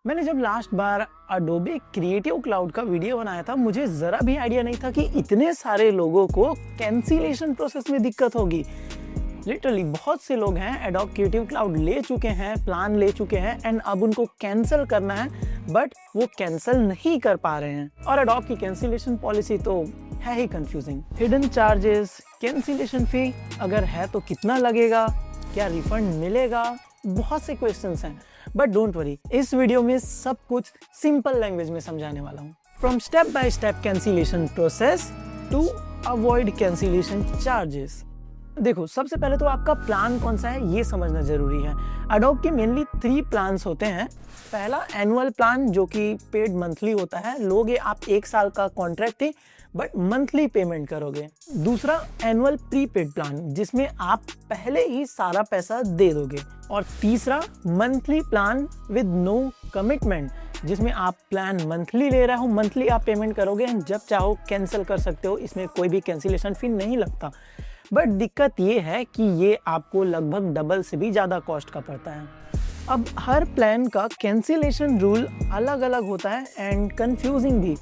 मैंने जब लास्ट बार Adobe creative cloud का वीडियो बनाया था, मुझे ज़रा भी आइडिया नहीं था कि इतने सारे लोगों को कैंसिलेशन प्रोसेस में दिक्कत होगी। लिटरली बहुत से लोग हैं एडोब क्रिएटिव क्लाउड ले चुके हैं, प्लान ले चुके हैं एंड अब उनको कैंसिल करना है, बट वो कैंसिल नहीं कर पा रहे हैं। और एडोब की कैंसिलेशन पॉलिसी तो है ही कंफ्यूजिंग। हिडन चार्जेस, कैंसिलेशन फी अगर है तो कितना लगेगा, क्या रिफंड मिलेगा, बहुत से क्वेश्चंस हैं। बट डोंट वरी, इस वीडियो में सब कुछ सिंपल लैंग्वेज में समझाने वाला हूँ। From step by step cancellation process to avoid cancellation charges. देखो, सबसे पहले तो आपका प्लान कौन सा है ये समझना जरूरी है। एडोब के मेनली 3 प्लान्स होते हैं। पहला एनुअल प्लान जो कि पेड मंथली होता है, लोगे आप 1 साल का contract he but monthly payment करोगे। दूसरा एनुअल प्रीपेड प्लान जिसमें आप पहले ही सारा पैसा दे दोगे। और तीसरा monthly plan with no commitment जिसमें आप प्लान मंथली ले रहे हो, मंथली आप पेमेंट करोगे एंड जब चाहो कैंसिल कर सकते हो, इसमें कोई भी कैंसिलेशन फी नहीं लगता। बट दिक्कत ये है कि ये आपको लगभग डबल से भी ज़्यादा कॉस्ट का पड़ता है। अब हर प्लान का कैंसिलेशन रूल अलग अलग होता है एंड कंफ्यूजिंग भी।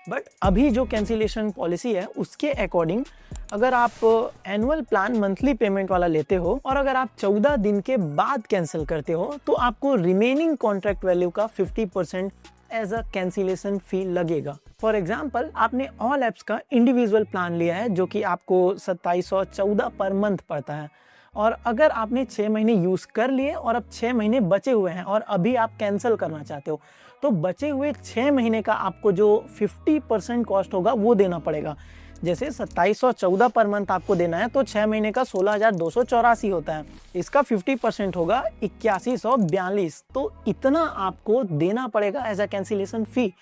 बट अभी जो कैंसिलेशन पॉलिसी है उसके अकॉर्डिंग अगर आप एनुअल प्लान मंथली पेमेंट वाला लेते हो और अगर आप 14 दिन के बाद कैंसिल करते हो तो आपको रिमेनिंग कॉन्ट्रैक्ट वैल्यू का 50% एज अ कैंसिलेशन फी लगेगा। फॉर एग्जाम्पल, आपने ऑल एप्स का इंडिविजुअल प्लान लिया है जो कि आपको 2714 पर मंथ पड़ता है, और अगर आपने 6 महीने यूज़ कर लिए और अब 6 महीने बचे हुए हैं और अभी आप कैंसिल करना चाहते हो, तो बचे हुए 6 महीने का आपको जो 50% कॉस्ट होगा वो देना पड़ेगा। जैसे 2714 पर मंथ आपको देना है तो 6 महीने का 16,284 होता है। इसका 50% होगा 8142। तो इतना आपको देना पड़ेगा एज अ कैंसिलेशन फी।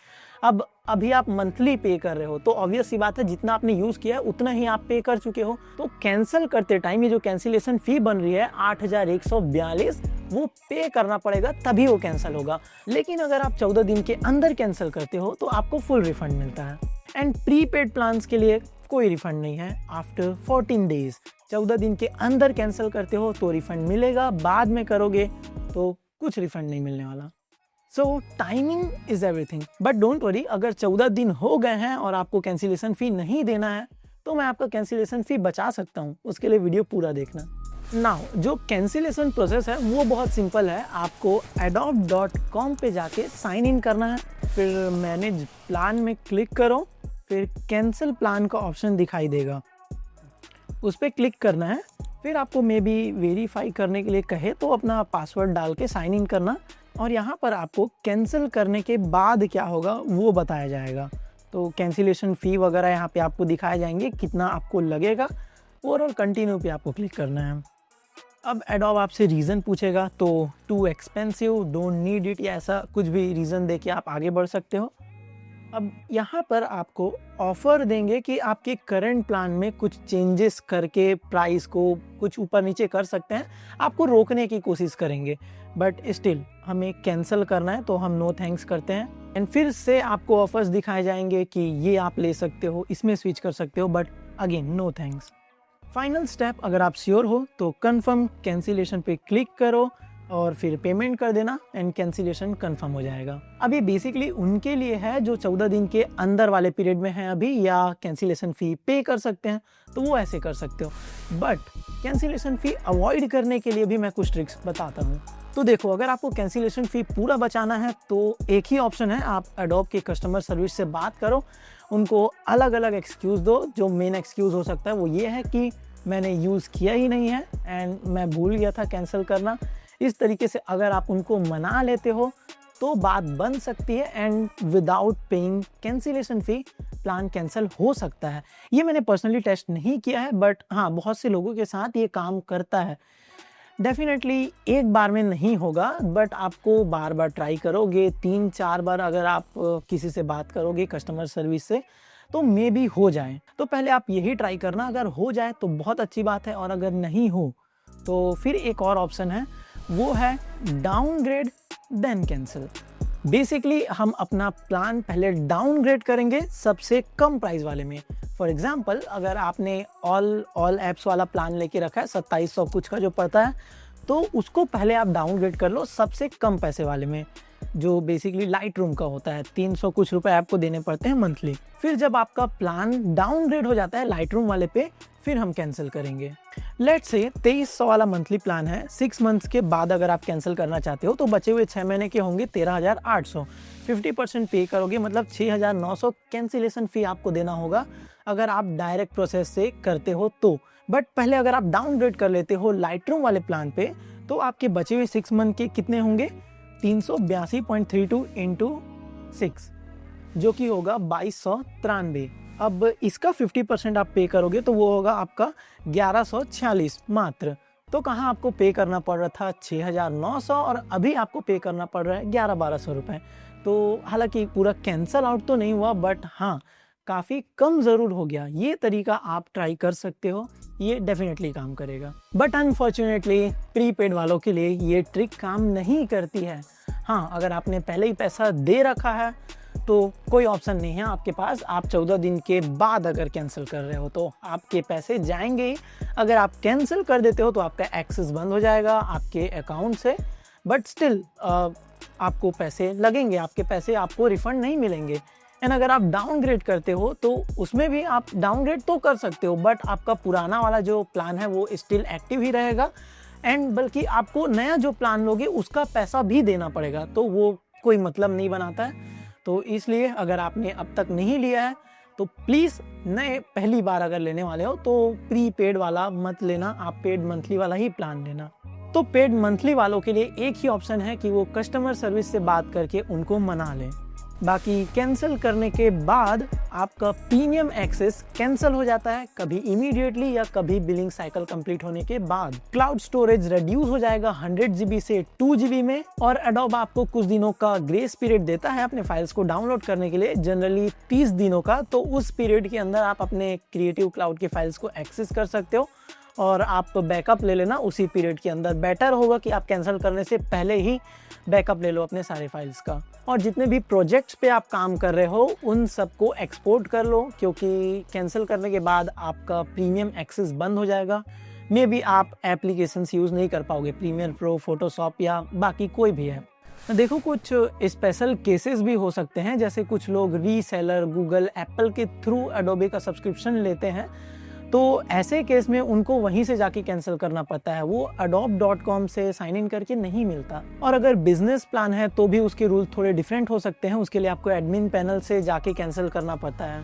अब अभी आप मंथली पे कर रहे हो तो ऑब्वियस सी बात है, जितना आपने यूज किया है उतना ही आप पे कर चुके हो। तो कैंसिल करते टाइम ये जो कैंसिलेशन फी बन रही है 8,142, वो पे करना पड़ेगा तभी वो कैंसिल होगा। लेकिन अगर आप 14 दिन के अंदर कैंसिल करते हो तो आपको फुल रिफंड मिलता है। एंड प्रीपेड प्लान्स के लिए कोई रिफंड नहीं है। आफ्टर 14 डेज, 14 दिन के अंदर कैंसिल करते हो तो रिफंड मिलेगा, बाद में करोगे तो कुछ रिफंड नहीं मिलने वाला। So timing is everything. But don't worry, अगर 14 दिन हो गए हैं और आपको कैंसिलेशन फी नहीं देना है तो मैं आपका कैंसिलेशन फी बचा सकता हूँ। उसके लिए वीडियो पूरा देखना। नाउ जो कैंसिलेशन प्रोसेस है वो बहुत सिंपल है। आपको adobe.com पे जाके साइन इन करना है, फिर मैनेज प्लान में क्लिक करो, फिर कैंसिल प्लान का ऑप्शन दिखाई देगा, उस पर क्लिक करना है। फिर आपको मे बी वेरीफाई करने के लिए कहे तो अपना पासवर्ड डाल के साइन इन करना, और यहाँ पर आपको कैंसिल करने के बाद क्या होगा वो बताया जाएगा। तो कैंसिलेशन फ़ी वगैरह यहाँ पे आपको दिखाए जाएंगे, कितना आपको लगेगा, और कंटिन्यू पे आपको क्लिक करना है। अब एडोब आपसे रीज़न पूछेगा तो too expensive, don't need it, या ऐसा कुछ भी रीज़न दे के आप आगे बढ़ सकते हो। अब यहाँ पर आपको ऑफ़र देंगे कि आपके करंट प्लान में कुछ चेंजेस करके प्राइस को कुछ ऊपर नीचे कर सकते हैं, आपको रोकने की कोशिश करेंगे। बट स्टिल हमें कैंसिल करना है तो हम नो थैंक्स करते हैं। एंड फिर से आपको ऑफर्स दिखाए जाएंगे कि ये आप ले सकते हो, इसमें स्विच कर सकते हो, but again no thanks. Final step, अगर आप श्योर हो तो कंफर्म कैंसिलेशन पे क्लिक करो और फिर पेमेंट कर देना एंड कैंसिलेशन कंफर्म हो जाएगा। अब ये बेसिकली उनके लिए है जो 14 दिन के अंदर वाले पीरियड में है अभी, या कैंसिलेशन फ़ी पे कर सकते हैं तो वो ऐसे कर सकते हो। बट कैंसिलेशन फ़ी अवॉइड करने के लिए भी मैं कुछ ट्रिक्स बताता हूँ। तो देखो, अगर आपको कैंसिलेशन फ़ी पूरा बचाना है तो एक ही ऑप्शन है, आप एडोब के कस्टमर सर्विस से बात करो, उनको अलग अलग एक्सक्यूज़ दो। जो मेन एक्सक्यूज़ हो सकता है वो ये है कि मैंने यूज़ किया ही नहीं है एंड मैं भूल गया था कैंसिल करना। इस तरीके से अगर आप उनको मना लेते हो तो बात बन सकती है and without paying cancellation fee plan cancel हो सकता है। ये मैंने पर्सनली टेस्ट नहीं किया है, बट हाँ, बहुत से लोगों के साथ ये काम करता है। डेफिनेटली एक बार में नहीं होगा, बट आपको बार बार ट्राई करोगे, 3-4 बार अगर आप किसी से बात करोगे कस्टमर सर्विस से तो मे बी हो जाए। तो पहले आप यही ट्राई करना, अगर हो जाए तो बहुत अच्छी बात है, और अगर नहीं हो तो फिर एक और ऑप्शन है, वो है डाउनग्रेड देन कैंसिल। बेसिकली हम अपना प्लान पहले डाउनग्रेड करेंगे सबसे कम प्राइस वाले में। फॉर एग्जाम्पल, अगर आपने ऑल एप्स वाला प्लान लेके रखा है 2700 कुछ का जो पड़ता है, तो उसको पहले आप डाउनग्रेड कर लो सबसे कम पैसे वाले में। जो बेसिकली लाइट रूम का होता है। 300 कुछ रुपए आपको देने पड़ते हैं मंथली। फिर जब आपका प्लान डाउनग्रेड हो जाता है लाइट रूम वाले पे, फिर हम कैंसिल करेंगे। लेट्स से 2300 वाला मंथली प्लान है, 6 मंथ्स के बाद अगर आप कैंसिल करना चाहते हो तो बचे हुए 6 महीने के होंगे 13,800। 50% पे करोगे मतलब 6,900 कैंसिलेशन फी आपको देना होगा अगर आप डायरेक्ट प्रोसेस से करते हो तो। बट पहले अगर आप डाउनग्रेड कर लेते हो लाइट रूम वाले प्लान पे तो आपके बचे हुए 6 मंथ के कितने होंगे, 382.32 इंटू 6 जो कि होगा 2293। अब इसका 50% आप पे करोगे तो वो होगा आपका 1146 मात्र। तो कहाँ आपको पे करना पड़ रहा था 6,900 और अभी आपको पे करना पड़ रहा है 1100-1200 रुपये। तो हालांकि पूरा कैंसल आउट तो नहीं हुआ बट हाँ काफ़ी कम ज़रूर हो गया। ये तरीका आप ट्राई कर सकते हो, ये डेफिनेटली काम करेगा। बट अनफॉर्चुनेटली प्रीपेड वालों के लिए ये ट्रिक काम नहीं करती है। हाँ, अगर आपने पहले ही पैसा दे रखा है तो कोई ऑप्शन नहीं है आपके पास। आप 14 दिन के बाद अगर कैंसिल कर रहे हो तो आपके पैसे जाएंगे ही। अगर आप कैंसिल कर देते हो तो आपका एक्सेस बंद हो जाएगा आपके अकाउंट से, बट स्टिल आपको पैसे लगेंगे, आपके पैसे आपको रिफंड नहीं मिलेंगे। एंड अगर आप डाउनग्रेड करते हो तो उसमें भी आप डाउनग्रेड तो कर सकते हो बट आपका पुराना वाला जो प्लान है वो स्टिल एक्टिव ही रहेगा। एंड बल्कि आपको नया जो प्लान लोगे उसका पैसा भी देना पड़ेगा, तो वो कोई मतलब नहीं बनाता है। तो इसलिए अगर आपने अब तक नहीं लिया है तो प्लीज़ नए पहली बार अगर लेने वाले हो तो प्रीपेड वाला मत लेना, आप पेड मंथली वाला ही प्लान लेना। तो पेड मंथली वालों के लिए एक ही ऑप्शन है कि वो कस्टमर सर्विस से बात करके उनको मना लें। बाकी कैंसिल करने के बाद आपका प्रीमियम एक्सेस कैंसिल हो जाता है, कभी इमीडिएटली या कभी बिलिंग साइकिल कंप्लीट होने के बाद। क्लाउड स्टोरेज रिड्यूस हो जाएगा 100 GB से 2 GB में और एडोब आपको कुछ दिनों का ग्रेस पीरियड देता है अपने फाइल्स को डाउनलोड करने के लिए, जनरली 30 दिनों का। तो उस पीरियड के अंदर आप अपने क्रिएटिव क्लाउड के फाइल्स को एक्सेस कर सकते हो और आप बैकअप ले लेना उसी पीरियड के अंदर। बेटर होगा कि आप कैंसिल करने से पहले ही बैकअप ले लो अपने सारे फाइल्स का। और जितने भी प्रोजेक्ट्स पे आप काम कर रहे हो उन सबको एक्सपोर्ट कर लो, क्योंकि कैंसिल करने के बाद आपका प्रीमियम एक्सेस बंद हो जाएगा। मे बी आप एप्लीकेशंस यूज़ नहीं कर पाओगे, प्रीमियर प्रो, फोटोशॉप या बाकी कोई भी है। देखो कुछ स्पेशल केसेस भी हो सकते हैं, जैसे कुछ लोग रीसेलर, गूगल, एप्पल के थ्रू एडोबे का सब्सक्रिप्शन लेते हैं, तो ऐसे केस में उनको वहीं से जाके कैंसिल करना पड़ता है, वो adobe.com से साइन इन करके नहीं मिलता। और अगर बिजनेस प्लान है तो भी उसके रूल थोड़े डिफरेंट हो सकते हैं, उसके लिए आपको एडमिन पैनल से जाके कैंसिल करना पड़ता है।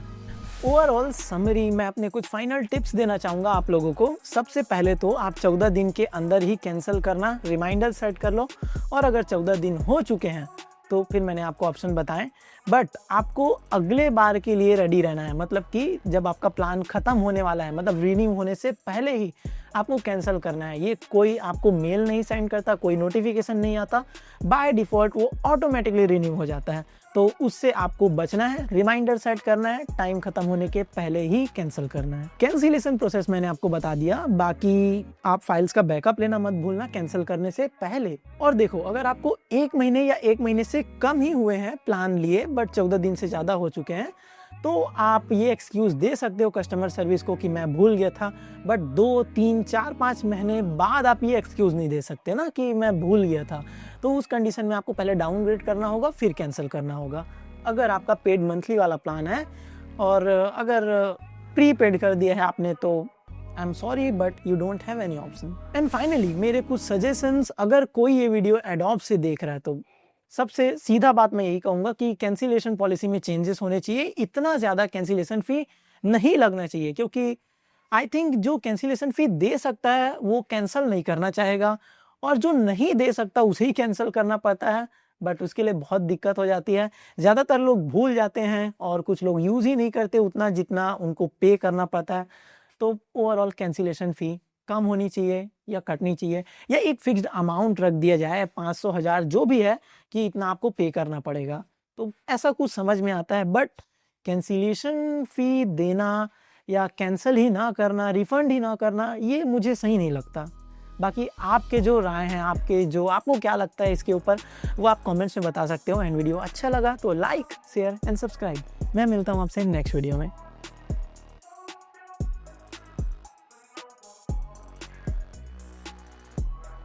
ओवरऑल समरी मैं अपने कुछ फाइनल टिप्स देना चाहूँगा आप लोगों को। सबसे पहले तो आप 14 दिन के अंदर ही कैंसिल करना रिमाइंडर सेट कर लो, और अगर 14 दिन हो चुके हैं तो फिर मैंने आपको ऑप्शन बताएं, बट आपको अगले बार के लिए रेडी रहना है। मतलब कि जब आपका प्लान ख़त्म होने वाला है, मतलब रिन्यू होने से पहले ही आपको कैंसिल करना है। ये कोई आपको मेल नहीं सेंड करता, कोई नोटिफिकेशन नहीं आता, बाय डिफ़ॉल्ट वो ऑटोमेटिकली रिन्यू हो जाता है। तो उससे आपको बचना है, रिमाइंडर सेट करना है, टाइम खत्म होने के पहले ही कैंसिल करना है। कैंसिलेशन प्रोसेस मैंने आपको बता दिया, बाकी आप फाइल्स का बैकअप लेना मत भूलना कैंसिल करने से पहले। और देखो, अगर आपको 1 महीने या 1 महीने से कम ही हुए हैं प्लान लिए बट 14 दिन से ज़्यादा हो चुके हैं, तो आप ये एक्सक्यूज़ दे सकते हो कस्टमर सर्विस को कि मैं भूल गया था। बट 2, 3, 4, 5 महीने बाद आप ये एक्सक्यूज़ नहीं दे सकते ना कि मैं भूल गया था। तो उस कंडीशन में आपको पहले डाउनग्रेड करना होगा, फिर कैंसिल करना होगा। अगर आपका पेड मंथली वाला प्लान है और अगर प्रीपेड कर दिया है आपने तो I am sorry but you don't have any option. And finally मेरे कुछ सजेशंस, अगर कोई ये वीडियो एडोब से देख रहा है तो सबसे सीधा बात मैं यही कहूँगा कि कैंसिलेशन पॉलिसी में चेंजेस होने चाहिए। इतना ज़्यादा कैंसिलेशन फ़ी नहीं लगना चाहिए, क्योंकि आई थिंक जो कैंसिलेशन फ़ी दे सकता है वो कैंसिल नहीं करना चाहेगा, और जो नहीं दे सकता उसे ही कैंसिल करना पड़ता है। बट उसके लिए बहुत दिक्कत हो जाती है। ज़्यादातर लोग भूल जाते हैं और कुछ लोग यूज़ ही नहीं करते उतना जितना उनको पे करना पड़ता है। तो ओवरऑल कैंसिलेशन फ़ी कम होनी चाहिए या कटनी चाहिए, या एक फिक्स्ड अमाउंट रख दिया जाए 500, 1000 जो भी है कि इतना आपको पे करना पड़ेगा, तो ऐसा कुछ समझ में आता है। बट कैंसिलेशन फ़ी देना या कैंसिल ही ना करना, रिफ़ंड ही ना करना, ये मुझे सही नहीं लगता। बाकी आपके जो राय हैं, आपको क्या लगता है इसके ऊपर, वो आप कमेंट्स में बता सकते हो। एंड वीडियो अच्छा लगा तो लाइक, शेयर एंड सब्सक्राइब। मैं मिलता हूँ आपसे नेक्स्ट वीडियो में।